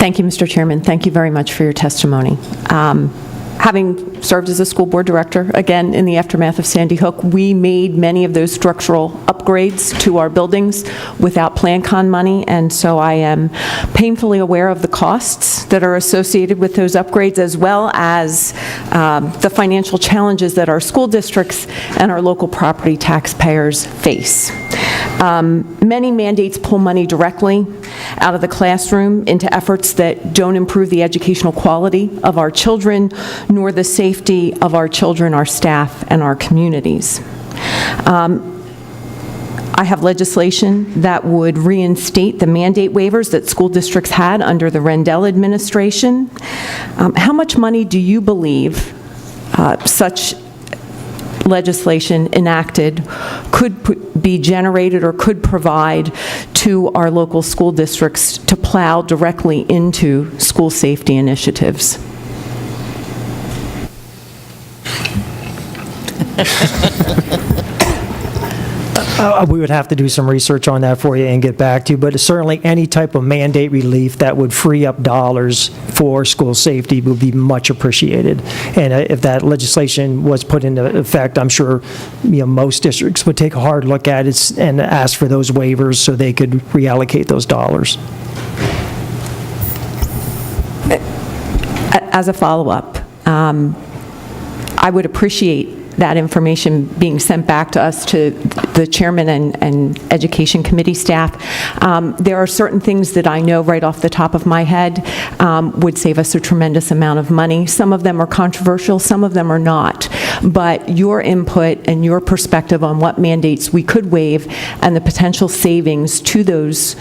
Thank you, Mr. Chairman. Thank you very much for your testimony. Having served as a school board director, again, in the aftermath of Sandy Hook, we made many of those structural upgrades to our buildings without PlanCon money, and so I am painfully aware of the costs that are associated with those upgrades, as well as the financial challenges that our school districts and our local property taxpayers face. Many mandates pull money directly out of the classroom into efforts that don't improve the educational quality of our children, nor the safety of our children, our staff, and our communities. I have legislation that would reinstate the mandate waivers that school districts had under the Rendell administration. How much money do you believe such legislation enacted could be generated or could provide to our local school districts to plow directly into school safety initiatives? We would have to do some research on that for you and get back to you, but certainly any type of mandate relief that would free up dollars for school safety would be much appreciated. And if that legislation was put into effect, I'm sure most districts would take a hard look at it and ask for those waivers so they could reallocate those dollars. As a follow-up, I would appreciate that information being sent back to us, to the chairman and education committee staff. There are certain things that I know right off the top of my head would save us a tremendous amount of money. Some of them are controversial, some of them are not. But your input and your perspective on what mandates we could waive and the potential savings to those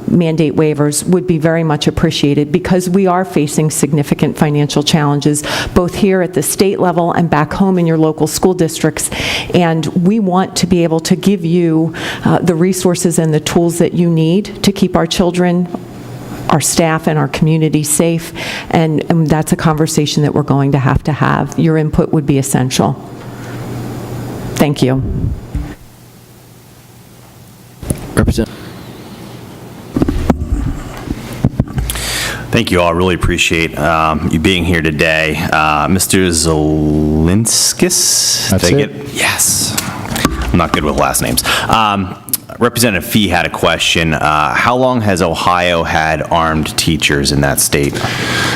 mandate waivers would be very much appreciated, because we are facing significant financial challenges, both here at the state level and back home in your local school districts, and we want to be able to give you the resources and the tools that you need to keep our children, our staff, and our community safe, and that's a conversation that we're going to have. Your input would be essential. Thank you. Representative. Thank you all. I really appreciate you being here today. Mr. Zelinskis? That's it. Yes. I'm not good with last names. Representative Fee had a question. How long has Ohio had armed teachers in that state?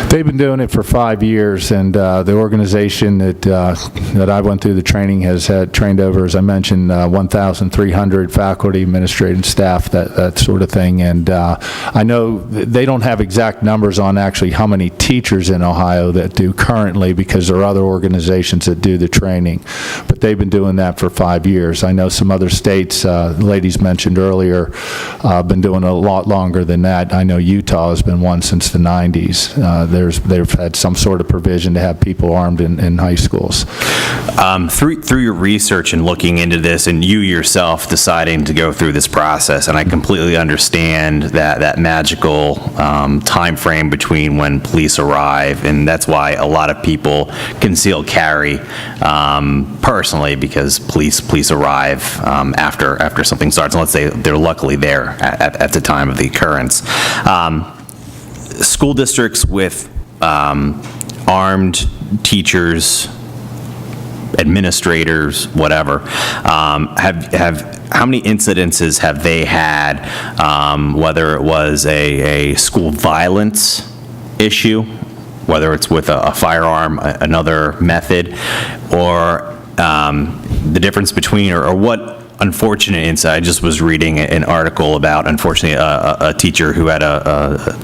They've been doing it for 5 years, and the organization that I went through the training has had trained over, as I mentioned, 1,300 faculty, administrative staff, that sort of thing. And I know they don't have exact numbers on actually how many teachers in Ohio that do currently, because there are other organizations that do the training. But they've been doing that for 5 years. I know some other states, ladies mentioned earlier, been doing it a lot longer than that. I know Utah has been one since the 90s. They've had some sort of provision to have people armed in high schools. Through your research and looking into this, and you yourself deciding to go through this process, and I completely understand that magical time frame between when police arrive, and that's why a lot of people conceal carry personally, because police arrive after something starts, and let's say they're luckily there at the time of the occurrence. School districts with armed teachers, administrators, whatever, how many incidences have they had, whether it was a school violence issue, whether it's with a firearm, another method, or the difference between, or what unfortunate incident? I just was reading an article about, unfortunately, a teacher who had a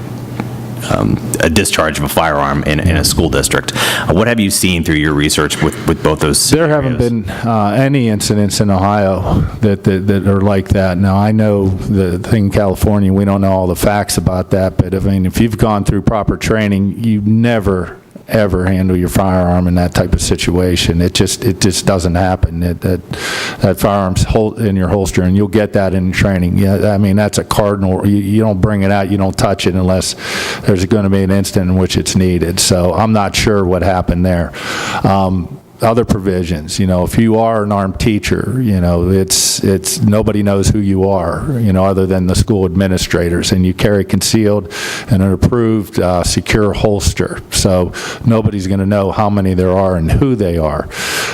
discharge of a firearm in a school district. What have you seen through your research with both those scenarios? There haven't been any incidents in Ohio that are like that. Now, I know the thing in California, we don't know all the facts about that, but I mean, if you've gone through proper training, you never ever handle your firearm in that type of situation. It just doesn't happen. That firearm's in your holster, and you'll get that in training. Yeah, I mean, that's a cardinal. You don't bring it out, you don't touch it unless there's going to be an instant in which it's needed. So I'm not sure what happened there. other provisions. If you are an armed teacher, it's nobody knows who you are, other than the school administrators, and you carry concealed and an approved secure holster. So nobody's going to know how many there are and who they are.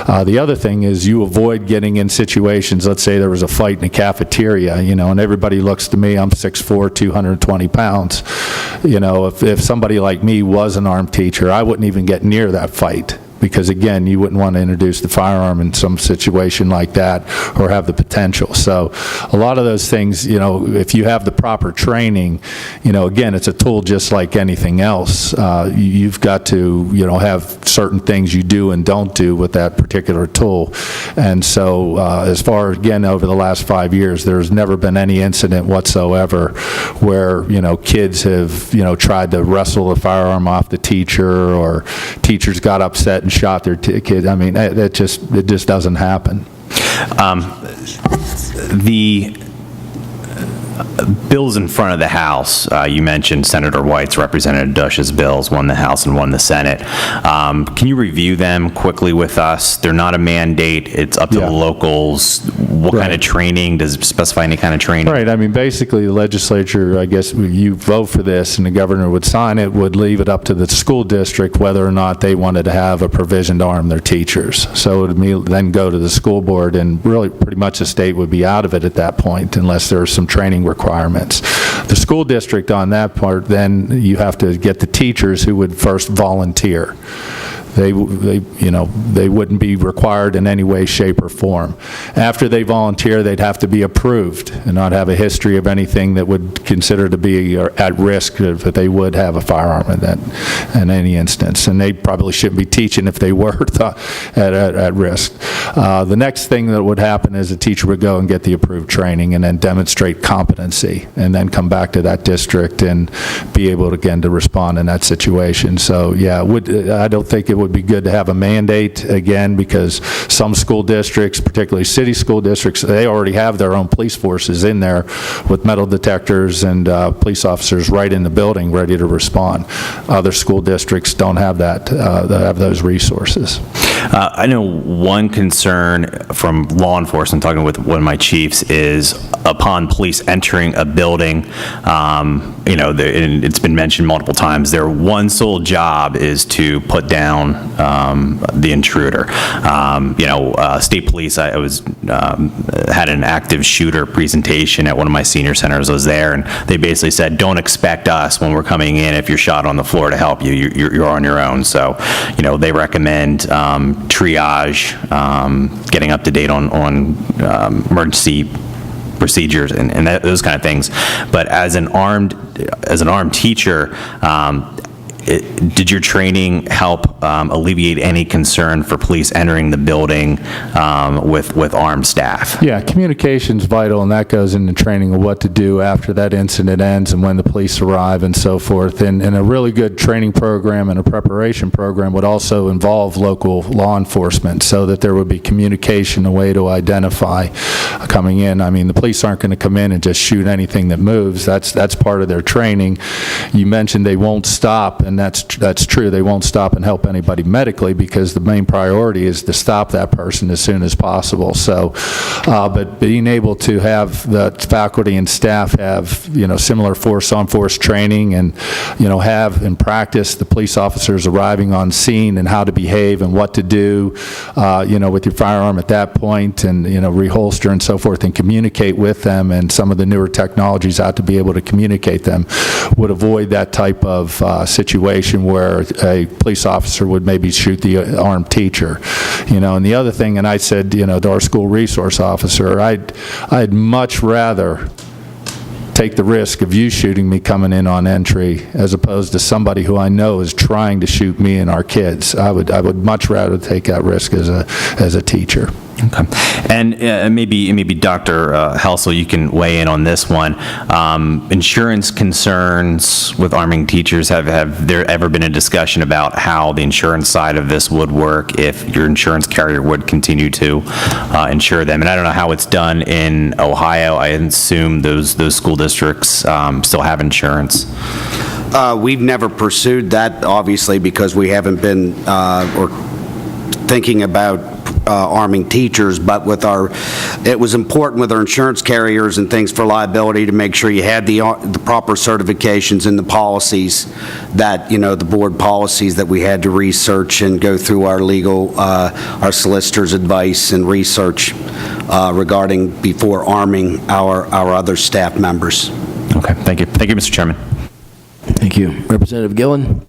The other thing is you avoid getting in situations, let's say there was a fight in a cafeteria, and everybody looks to me, I'm 6'4", 220 pounds. If somebody like me was an armed teacher, I wouldn't even get near that fight. Because again, you wouldn't want to introduce the firearm in some situation like that or have the potential. So a lot of those things, if you have the proper training, again, it's a tool just like anything else. You've got to, have certain things you do and don't do with that particular tool. And so as far, again, over the last 5 years, there's never been any incident whatsoever where, kids have, tried to wrestle the firearm off the teacher, or teachers got upset and shot their kid. I mean, it just doesn't happen. The bills in front of the House, you mentioned Senator White's, Representative Dush's bills, one the House and one the Senate. Can you review them quickly with us? They're not a mandate. It's up to the locals. What kind of training? Does it specify any kind of training? Right. I mean, basically, the legislature, I guess, you vote for this and the governor would sign it, would leave it up to the school district whether or not they wanted to have a provision to arm their teachers. So it would then go to the school board, and really pretty much the state would be out of it at that point unless there are some training requirements. The school district on that part, then you have to get the teachers who would first volunteer. They wouldn't be required in any way, shape, or form. After they volunteer, they'd have to be approved and not have a history of anything that would consider to be at risk that they would have a firearm in any instance. And they probably shouldn't be teaching if they were at risk. The next thing that would happen is a teacher would go and get the approved training and then demonstrate competency, and then come back to that district and be able, again, to respond in that situation. So, yeah, I don't think it would be good to have a mandate, again, because some school districts, particularly city school districts, they already have their own police forces in there with metal detectors and police officers right in the building ready to respond. Other school districts don't have that, they have those resources. I know one concern from law enforcement, talking with one of my chiefs, is upon police entering a building, and it's been mentioned multiple times, their one sole job is to put down the intruder. State police, I was had an active shooter presentation at one of my senior centers. I was there, and they basically said, don't expect us when we're coming in if you're shot on the floor to help you. You're on your own. So, they recommend triage, getting up to date on emergency procedures and those kind of things. But as an armed teacher, did your training help alleviate any concern for police entering the building with armed staff? Yeah, communication's vital, and that goes into training of what to do after that incident ends and when the police arrive and so forth. And a really good training program and a preparation program would also involve local law enforcement so that there would be communication, a way to identify coming in. I mean, the police aren't going to come in and just shoot anything that moves. That's part of their training. You mentioned they won't stop, and that's true. They won't stop and help anybody medically because the main priority is to stop that person as soon as possible. So, but being able to have the faculty and staff have, similar force-on-force training and, have in practice the police officers arriving on scene and how to behave and what to do, with your firearm at that point, and, reholster and so forth, and communicate with them, and some of the newer technologies out to be able to communicate them, would avoid that type of situation where a police officer would maybe shoot the armed teacher. And the other thing, and I said, to our school resource officer, I'd much rather take the risk of you shooting me coming in on entry as opposed to somebody who I know is trying to shoot me and our kids. I would much rather take that risk as a teacher. Okay. And maybe Dr. Helsel, you can weigh in on this one. Insurance concerns with arming teachers, have there ever been a discussion about how the insurance side of this would work if your insurance carrier would continue to insure them? And I don't know how it's done in Ohio. I assume those school districts still have insurance. We've never pursued that, obviously, because we haven't been, or thinking about arming teachers, but it was important with our insurance carriers and things for liability to make sure you had the proper certifications and the policies that, the board policies that we had to research and go through our legal, our solicitor's advice and research regarding before arming our other staff members. Okay, thank you. Thank you, Mr. Chairman. Thank you. Representative Gillen?